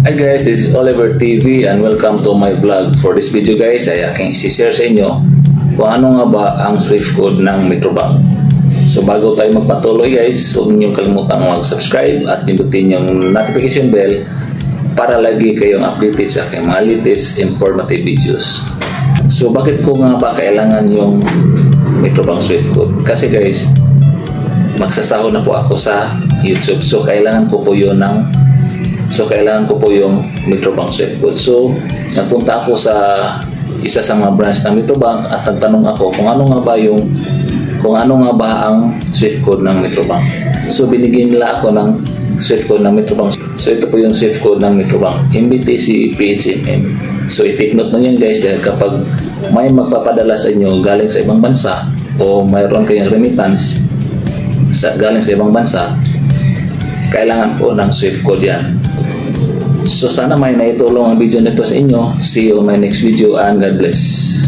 Hi guys, this is Oliver TV and welcome to my vlog. For this video guys ay aking isi-share sa inyo kung ano nga ba ang Swift code ng Metrobank. So bago tayo magpatuloy guys, huwag niyo kalimutang mag-subscribe at pindutin yung notification bell para lagi kayong updated sa aking mga latest informative videos. So bakit ko nga ba kailangan yung Metrobank Swift code? Kasi guys, magsasahod na po ako sa YouTube. So kailangan ko po yung Metrobank Swift code. So nagpunta ako sa isa sa mga branch ng Metrobank at nagtanong ako kung ano nga ba ang Swift code ng Metrobank. So binigyan nila ako ng Swift code ng Metrobank. So ito po yung Swift code ng Metrobank, MBTC PHMM. So i-take note mo yan guys, dahil kapag may magpapadala sa inyo galing sa ibang bansa o mayroon kayong remittance galing sa ibang bansa, kailangan po ng Swift code yan. So sana may naitulong ang video nito sa inyo. See you on my next video and God bless.